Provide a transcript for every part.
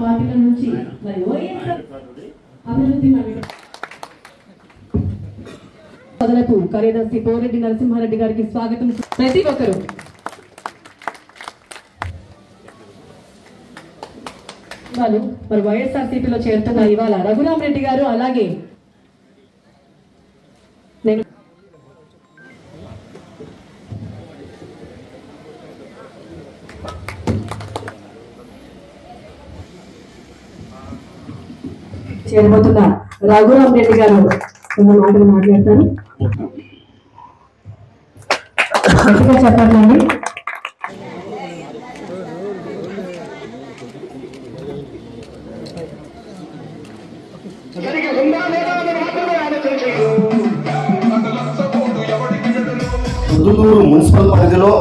పార్టీల నుంచి మరి వైఎస్ఆర్ అభివృద్ధి పదలకు కార్యదర్శి పోరెడ్డి నరసింహారెడ్డి గారికి స్వాగతం. ప్రతి ఒక్కరు వాళ్ళు మరి వైఎస్ఆర్సీపీలో చేరుతున్న ఇవాళ రఘురామరెడ్డి గారు, అలాగే నేను చేరబోతున్న రఘురామరెడ్డి గారు కొన్ని మాటలు మాట్లాడతారు. చెప్పండి. పొద్దుటూరు మున్సిపల్ పరిధిలో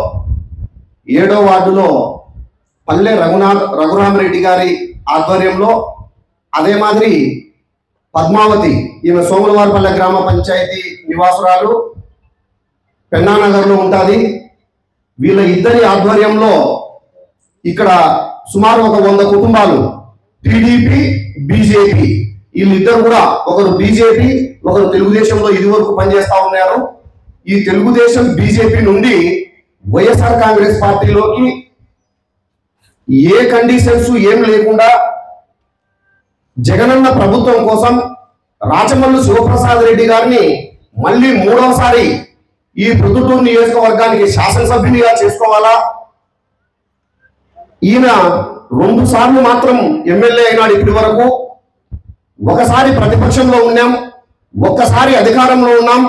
7వ వార్డులో పల్లె రఘురామరెడ్డి గారి ఆధ్వర్యంలో, అదే మాదిరి పద్మావతి, ఈమె సోములవారిపల్లె గ్రామ పంచాయతీ నివాసురాలు, పెన్నానగర్లో ఉంటుంది. వీళ్ళ ఇద్దరి ఆధ్వర్యంలో ఇక్కడ సుమారు ఒక 100 కుటుంబాలు, టీడీపీ బీజేపీ, వీళ్ళిద్దరు కూడా ఒకరు బీజేపీ ఒకరు తెలుగుదేశంలో ఇదివరకు పనిచేస్తా ఉన్నారు. ఈ తెలుగుదేశం బీజేపీ నుండి వైఎస్ఆర్ కాంగ్రెస్ పార్టీలోకి ఏ కండిషన్స్ ఏం లేకుండా జగనన్న ప్రభుత్వం కోసం రాచమల్లు శివప్రసాద్ రెడ్డి గారిని మళ్ళీ 3వసారి ఈ ప్రొద్దుటూరు నియోజకవర్గానికి శాసనసభ్యునిగా చేసుకోవాలా. ఈయన 2 సార్లు మాత్రం ఎమ్మెల్యే అయినాడు ఇప్పటి వరకు. ఒకసారి ప్రతిపక్షంలో ఉన్నాం, ఒక్కసారి అధికారంలో ఉన్నాం.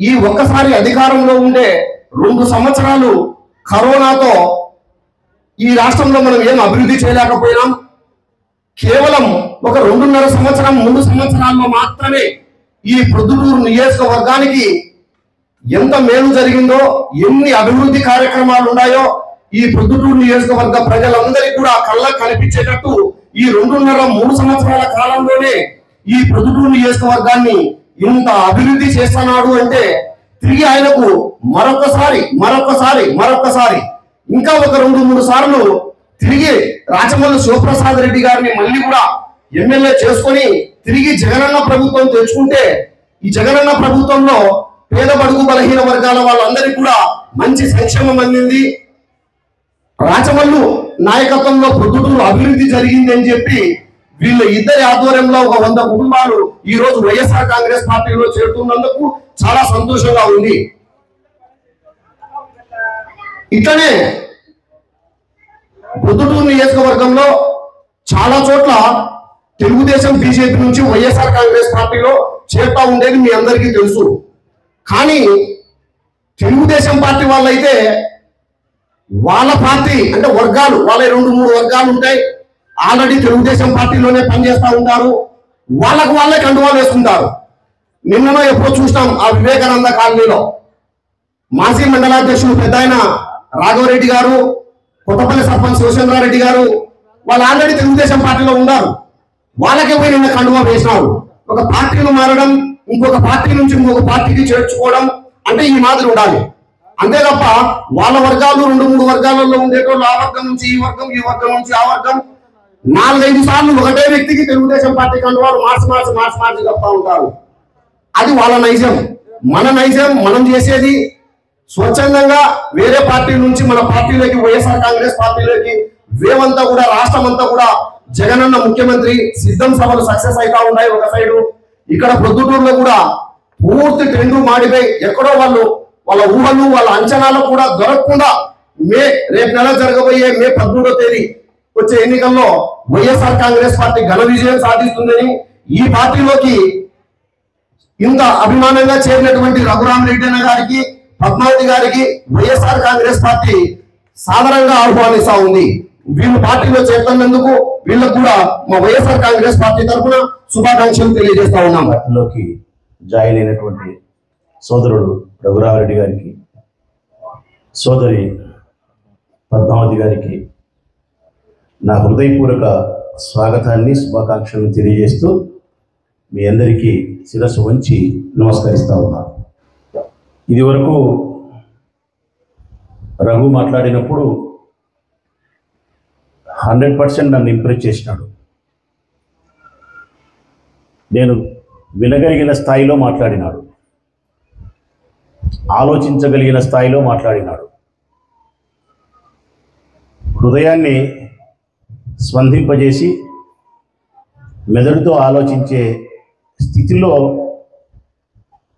ఈ ఒక్కసారి అధికారంలో ఉండే 2 సంవత్సరాలు కరోనాతో ఈ రాష్ట్రంలో మనం ఏం అభివృద్ధి చేయలేకపోయినాం. కేవలం ఒక 2.5 సంవత్సరం 3 సంవత్సరాల్లో మాత్రమే ఈ ప్రొద్దుటూరు నియోజకవర్గానికి ఎంత మేలు జరిగిందో, ఎన్ని అభివృద్ధి కార్యక్రమాలు ఉన్నాయో ఈ ప్రొద్దుటూరు నియోజకవర్గ ప్రజలందరికీ కూడా కళ్ళకు కనిపించేటట్టు ఈ 2.5-3 సంవత్సరాల కాలంలోనే ఈ ప్రొద్దుటూరు నియోజకవర్గాన్ని ఇంత అభివృద్ధి చేస్తున్నాడు అంటే తిరిగి ఆయనకు మరొకసారి ఇంకా ఒక 2-3 సార్లు తిరిగి రాచమల్లు శివప్రసాద్ రెడ్డి గారిని మళ్ళీ కూడా ఎమ్మెల్యే చేసుకొని తిరిగి జగనన్న ప్రభుత్వం తెచ్చుకుంటే ఈ జగనన్న ప్రభుత్వంలో పేద బడుగు బలహీన వర్గాల వాళ్ళందరికీ కూడా మంచి సంక్షేమం అందింది. రాచమల్లు నాయకత్వంలో ప్రొద్దుటూరు అభివృద్ధి జరిగింది అని చెప్పి వీళ్ళ ఇద్దరి ఆధ్వర్యంలో ఒక 100 కుటుంబాలు ఈ రోజు వైఎస్ఆర్ కాంగ్రెస్ పార్టీలో చేరుతున్నందుకు చాలా సంతోషంగా ఉంది. ఇట్లనే ప్రొద్దుటూరు నియోజకవర్గంలో చాలా చోట్ల తెలుగుదేశం బీజేపీ నుంచి వైఎస్ఆర్ కాంగ్రెస్ పార్టీలో చేరుతా ఉండేది మీ అందరికీ తెలుసు. కానీ తెలుగుదేశం పార్టీ వాళ్ళైతే వాళ్ళ పార్టీ అంటే వర్గాలు, వాళ్ళ 2-3 వర్గాలు ఉంటాయి. ఆల్రెడీ తెలుగుదేశం పార్టీలోనే పనిచేస్తూ ఉంటారు. వాళ్ళే కండువాలు వేసుకుంటారు. నిన్ననో ఎప్పుడో చూసినాం ఆ వివేకానంద కాలనీలో మాజీ మండలాధ్యక్షులు పెద్ద ఆయన రాఘవరెడ్డి గారు, కొత్తపల్లి సర్పంచ్ శివచంద్రారెడ్డి గారు వాళ్ళు ఆల్రెడీ తెలుగుదేశం పార్టీలో ఉన్నారు. వాళ్ళకే పోయి నిన్న కండువా వేసినారు. ఒక పార్టీలు మారడం, ఇంకొక పార్టీ నుంచి ఇంకొక పార్టీకి చేర్చుకోవడం అంటే ఈ మాదిరి ఉండాలి. అంతే తప్ప వాళ్ళ వర్గాలు 2-3 వర్గాలలో ఉండేటోళ్ళు ఆ వర్గం నుంచి ఈ వర్గం, ఈ వర్గం నుంచి ఆ వర్గం 4-5 సార్లు ఒకటే వ్యక్తికి తెలుగుదేశం పార్టీ కండువాలు మార్చి చెప్తా ఉంటారు. అది వాళ్ళ నైజం. మన నైజం మనం చేసేది స్వచ్ఛందంగా వేరే పార్టీ నుంచి మన పార్టీలోకి వైఎస్ఆర్ కాంగ్రెస్ పార్టీలోకి వేవంతా కూడా రాష్ట్రం అంతా కూడా జగనన్న ముఖ్యమంత్రి సిద్ధం సభలు సక్సెస్ అవుతా ఉన్నాయి. ఒక సైడు ఇక్కడ ప్రొద్దుటూరులో కూడా పూర్తి టెండు మాడిపోయి ఎక్కడో వాళ్ళ ఊహలు వాళ్ళ అంచనాలు కూడా దొరకకుండా రేపు నెల జరగబోయే మే 13వ తేదీ వచ్చే ఎన్నికల్లో వైఎస్ఆర్ కాంగ్రెస్ పార్టీ ఘన విజయం సాధిస్తుందని ఈ పార్టీలోకి ఇంత అభిమానంగా చేరినటువంటి రఘురామరెడ్డి అన్న గారికి, పద్మావతి గారికి వైఎస్ఆర్ కాంగ్రెస్ పార్టీ సాధారణంగా ఆహ్వానిస్తా ఉంది. వీళ్ళు పార్టీలో చేరుతున్నందుకు వీళ్ళకు కూడా మా వైఎస్ఆర్ కాంగ్రెస్ పార్టీ తరఫున శుభాకాంక్షలు తెలియజేస్తా ఉన్నాం. పార్టీలోకి జాయిన్ అయినటువంటి సోదరుడు రఘురామరెడ్డి గారికి, సోదరి పద్మావతి గారికి నా హృదయపూర్వక స్వాగతాన్ని శుభాకాంక్షలను తెలియజేస్తూ మీ అందరికీ శిరస్సు వంచి నమస్కరిస్తా ఉన్నాను. ఇదివరకు రఘు మాట్లాడినప్పుడు 100% నన్ను ఇంప్రెస్ చేసినాడు. నేను వినగలిగిన స్థాయిలో మాట్లాడినాడు, ఆలోచించగలిగిన స్థాయిలో మాట్లాడినాడు, హృదయాన్ని స్పందింపజేసి మెదడుతో ఆలోచించే స్థితిలో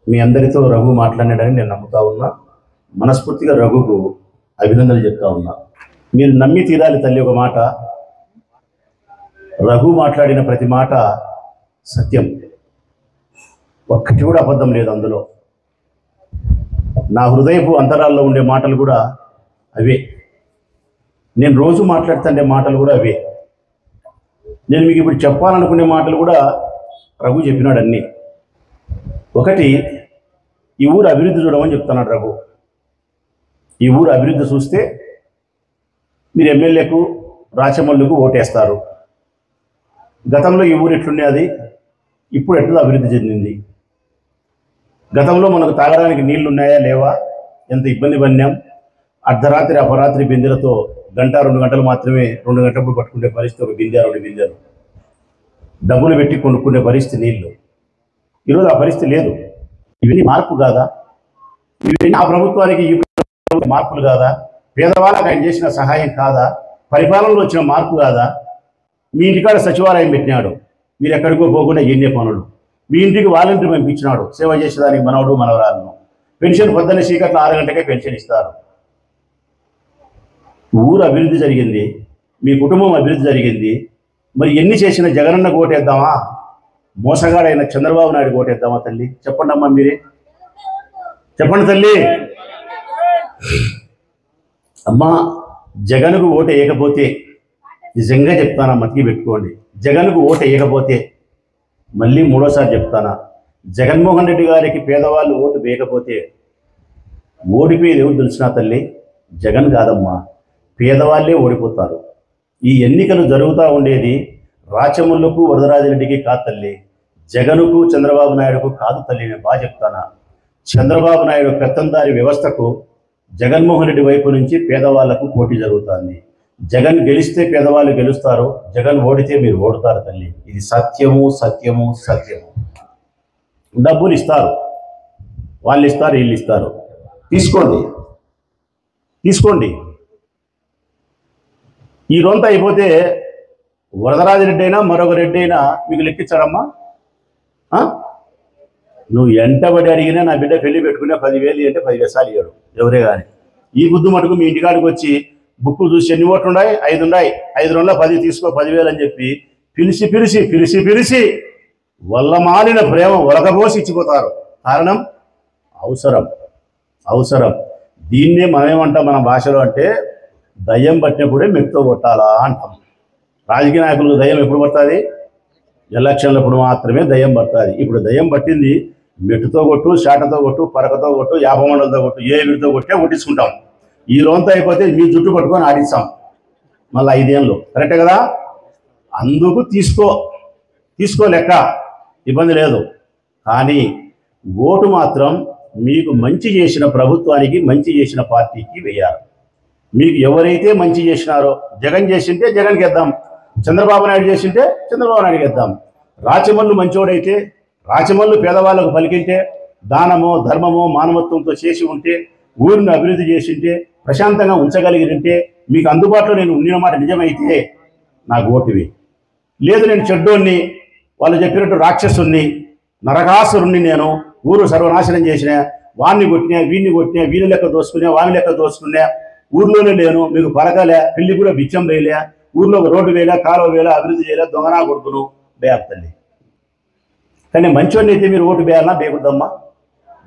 మీ అందరితో రఘు మాట్లాడాడని నేను నమ్ముతా ఉన్నా. మనస్ఫూర్తిగా రఘుకు అభినందనలు చెప్తా ఉన్నా. మీరు నమ్మి తీరాలి తల్లి. ఒక మాట, రఘు మాట్లాడిన ప్రతి మాట సత్యం, ఒక్కటి కూడా అబద్ధం లేదు అందులో. నా హృదయపు అంతరాల్లో ఉండే మాటలు కూడా అవే, నేను రోజు మాట్లాడుతుండే మాటలు కూడా అవే, నేను మీకు ఇప్పుడు చెప్పాలనుకునే మాటలు కూడా రఘు చెప్పినాడు అన్నీ. ఒకటి, ఈ ఊరు అభివృద్ధి చూడమని చెప్తున్నాడు రఘు. ఈ ఊరు అభివృద్ధి చూస్తే మీరు ఎమ్మెల్యేకు రాచమల్లుకు ఓటేస్తారు. గతంలో ఈ ఊరు ఎట్లుండేది, ఇప్పుడు ఎట్లా అభివృద్ధి చెందింది, గతంలో మనకు తాగడానికి నీళ్లు ఉన్నాయా లేవా, ఎంత ఇబ్బంది పడినాం, అర్ధరాత్రి అపరాత్రి బిందెలతో గంట 2 గంటలు మాత్రమే 2 గంటలు పట్టుకునే పరిస్థితి, ఒక బిందె 2 బిందెలు డబ్బులు పెట్టి కొనుక్కునే పరిస్థితి నీళ్లు. ఈరోజు ఆ పరిస్థితి లేదు. ఇవన్నీ మార్పు కాదా? ఇవన్నీ ఆ ప్రభుత్వానికి ఈ మార్పులు కాదా? పేదవాళ్ళకి ఆయన చేసిన సహాయం కాదా? పరిపాలనలో వచ్చిన మార్పు కాదా? మీ ఇంటికాడ సచివాలయం పెట్టినాడు, మీరు ఎక్కడికో పోకుండా ఎన్నే పనులు. మీ ఇంటికి వాలంటీర్ పంపించినాడు, సేవ చేసేదానికి మనవడు మనవరాలను. పెన్షన్ పొద్దున్న చీకట్ల 6 గంటలకే పెన్షన్ ఇస్తారు. ఊరు అభివృద్ధి జరిగింది, మీ కుటుంబం అభివృద్ధి జరిగింది. మరి ఎన్ని చేసిన జగనన్న ఓటేద్దామా, మోసగాడైన చంద్రబాబు నాయుడు ఓటేద్దామా? తల్లి చెప్పండి అమ్మా, మీరే చెప్పండి తల్లి. అమ్మా, జగన్కు ఓటు వేయకపోతే, నిజంగా చెప్తానా, మతికి పెట్టుకోండి, జగన్కు ఓటు వేయకపోతే, మళ్ళీ 3వసారి చెప్తానా, జగన్మోహన్ రెడ్డి గారికి పేదవాళ్ళు ఓటు వేయకపోతే ఓడిపోయేది ఎవరు తెలిసినా తల్లి, జగన్ కాదమ్మా, పేదవాళ్ళే ఓడిపోతారు. ఈ ఎన్నికలు జరుగుతూ ఉండేది రాచమల్లుకు వరదరాజిరెడ్డికి కాదు తల్లి, జగన్కు చంద్రబాబు నాయుడుకు కాదు తల్లి. నేను బాగా చెప్తానా, చంద్రబాబు నాయుడు పెత్తందారి వ్యవస్థకు జగన్మోహన్ రెడ్డి వైపు నుంచి పేదవాళ్లకు పోటీ జరుగుతుంది. జగన్ గెలిస్తే పేదవాళ్ళు గెలుస్తారు, జగన్ ఓడితే మీరు ఓడుతారు తల్లి. ఇది సత్యము సత్యము సత్యము. డబ్బులు ఇస్తారు, వాళ్ళు ఇస్తారు, వీళ్ళు ఇస్తారు, తీసుకోండి తీసుకోండి. ఈ రొంత అయిపోతే వరదరాజిరెడ్డి అయినా మరొక రెడ్డి అయినా మీకు లెక్కించాడమ్మా? నువ్వు ఎంటబడి అడిగినా నా బిడ్డ పెళ్లి పెట్టుకునే 10,000 అంటే 10,000 సార్లు ఇవ్వడు ఎవరే కానీ. ఈ బుద్ధు మటుకు మీ ఇంటికాడికి వచ్చి బుక్కు చూసి ఎన్ని ఓట్లు ఉన్నాయి, 5 ఉన్నాయి, 5 2 10 తీసుకో 10,000 అని చెప్పి పిలిచి పిలిచి పిలిచి పిలిచి వల్లమాలిన ప్రేమ ఒలకబోసి ఇచ్చిపోతారు. కారణం అవసరం, అవసరం. దీన్నే మనమేమంటాం మన భాషలో అంటే, దయ్యం పట్టినప్పుడే మెట్టుతో కొట్టాలా అంటాం. రాజకీయ నాయకులకు దయ్యం ఎప్పుడు పడుతుంది? ఎలక్షన్లప్పుడు మాత్రమే దయ్యం పడుతుంది. ఇప్పుడు దయ్యం పట్టింది, మెట్టుతో కొట్టు, షాటతో కొట్టు, పరకతో కొట్టు, యాపమండలతో కొట్టు, ఏ వీటితో కొట్టే కొట్టించుకుంటాం. ఈ రోజంత అయిపోతే మీ జుట్టు పట్టుకొని ఆడిస్తాం మళ్ళీ 5 ఏళ్ళు. కరెక్టే కదా? అందుకు తీసుకో లెక్క, ఇబ్బంది లేదు. కానీ ఓటు మాత్రం మీకు మంచి చేసిన ప్రభుత్వానికి, మంచి చేసిన పార్టీకి వేయాలి. మీకు ఎవరైతే మంచి చేసినారో, జగన్ చేసింటే జగన్కి వేద్దాం, చంద్రబాబు నాయుడు చేసింటే చంద్రబాబు నాయుడుకి వేద్దాం. రాచమల్లు మంచోడైతే, రాచమల్లు పేదవాళ్ళకు పలికింటే, దానమో ధర్మమో మానవత్వంతో చేసి ఉంటే, ఊరిని అభివృద్ధి చేసింటే, ప్రశాంతంగా ఉంచగలిగినంటే, మీకు అందుబాటులో నేను ఉండిన మాట నిజమైతే నాకు ఓటువి. లేదు నేను చెడ్డోన్ని, వాళ్ళు చెప్పినట్టు రాక్షసుని, నరకాసురుణ్ణి, నేను ఊరు సర్వనాశనం చేసిన, వాడిని కొట్టినా, వీడిని కొట్టినా, వీని లెక్క దోసుకున్నా, వాని లెక్క దోసుకున్నా, ఊర్లోనే లేను, మీకు పలకలే, పెళ్లి కూడా బిచ్చం వేయలే, ఊర్లో ఒక రోడ్డు వేయలే, కాలువ వేయలే, అభివృద్ధి చేయలే, దొంగనా కొడుకును వేయాలి తల్లి. కానీ మంచోడిని అయితే మీరు ఓటు వేయాలన్నా వేయకూడదమ్మా,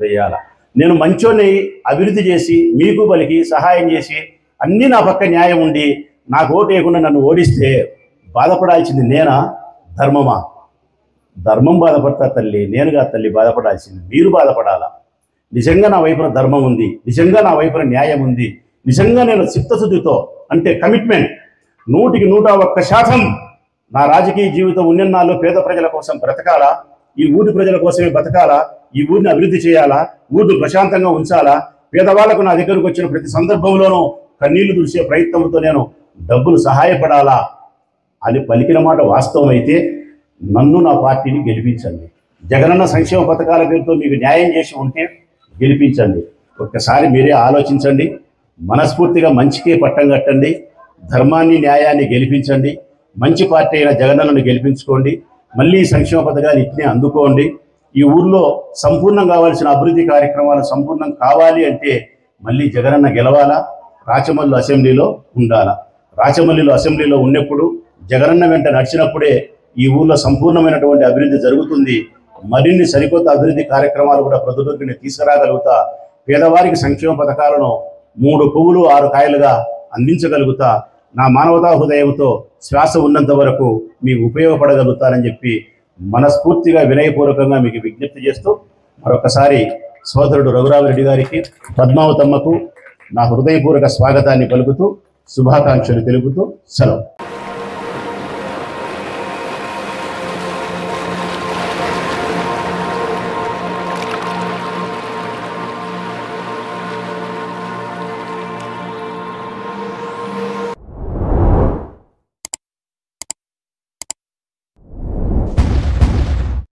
వేయాల. నేను మంచోడిని అభివృద్ధి చేసి, మీకు పలికి సహాయం చేసి, అన్నీ నా పక్క న్యాయం ఉండి, నాకు ఓటు వేయకుండా నన్ను ఓడిస్తే బాధపడాల్సింది నేనా, ధర్మమా? ధర్మం బాధపడతా తల్లి, నేనుగా తల్లి బాధపడాల్సింది. మీరు బాధపడాలా. నిజంగా నా వైపున ధర్మం ఉంది, నిజంగా నా వైపున న్యాయం ఉంది, నిజంగా నేను చిత్తశుద్ధితో, అంటే కమిట్మెంట్ 100కి 101% నా రాజకీయ జీవితం ఉన్నన్నాళ్ళు పేద ప్రజల కోసం బ్రతకాలా, ఈ ఊరి ప్రజల కోసమే బతకాలా, ఈ ఊరిని అభివృద్ధి చేయాలా, ఊరిని ప్రశాంతంగా ఉంచాలా, పేదవాళ్లకు నా దగ్గరకు వచ్చిన ప్రతి సందర్భంలోనూ కన్నీళ్లు తుడిచే ప్రయత్నంతో నేను డబ్బులు సహాయపడాలా అని పలికిన మాట వాస్తవం అయితే నన్ను నా పార్టీని గెలిపించండి. జగనన్న సంక్షేమ పథకాల పేరుతో మీకు న్యాయం చేసి ఉంటే గెలిపించండి. ఒక్కసారి మీరే ఆలోచించండి. మనస్ఫూర్తిగా మంచికే పట్టం కట్టండి. ధర్మాన్ని న్యాయాన్ని గెలిపించండి. మంచి పార్టీ అయిన జగనన్నను గెలిపించుకోండి. మళ్ళీ సంక్షేమ పథకాలు ఇట్నే అందుకోండి. ఈ ఊర్లో సంపూర్ణం కావాల్సిన అభివృద్ధి కార్యక్రమాలు సంపూర్ణం కావాలి అంటే మళ్ళీ జగనన్న గెలవాలా, రాచమల్లు అసెంబ్లీలో ఉండాలా. రాచమల్లిలో అసెంబ్లీలో ఉన్నప్పుడు జగనన్న వెంట నడిచినప్పుడే ఈ ఊర్లో సంపూర్ణమైనటువంటి అభివృద్ధి జరుగుతుంది. మరిన్ని సరికొత్త అభివృద్ధి కార్యక్రమాలు కూడా ప్రజల్లోకి తీసుకురాగలుగుతా. పేదవారికి సంక్షేమ పథకాలను 3 పువ్వులు 6 కాయలుగా అందించగలుగుతా. నా మానవతా హృదయంతో శ్వాస ఉన్నంత వరకు మీకు ఉపయోగపడగలుగుతారని చెప్పి మనస్ఫూర్తిగా వినయపూర్వకంగా మీకు విజ్ఞప్తి చేస్తూ మరొకసారి సోదరుడు రఘురామిరెడ్డి గారికి, పద్మావతమ్మకు నా హృదయపూర్వక స్వాగతాన్ని పలుకుతూ శుభాకాంక్షలు తెలుపుతూ సెలవు.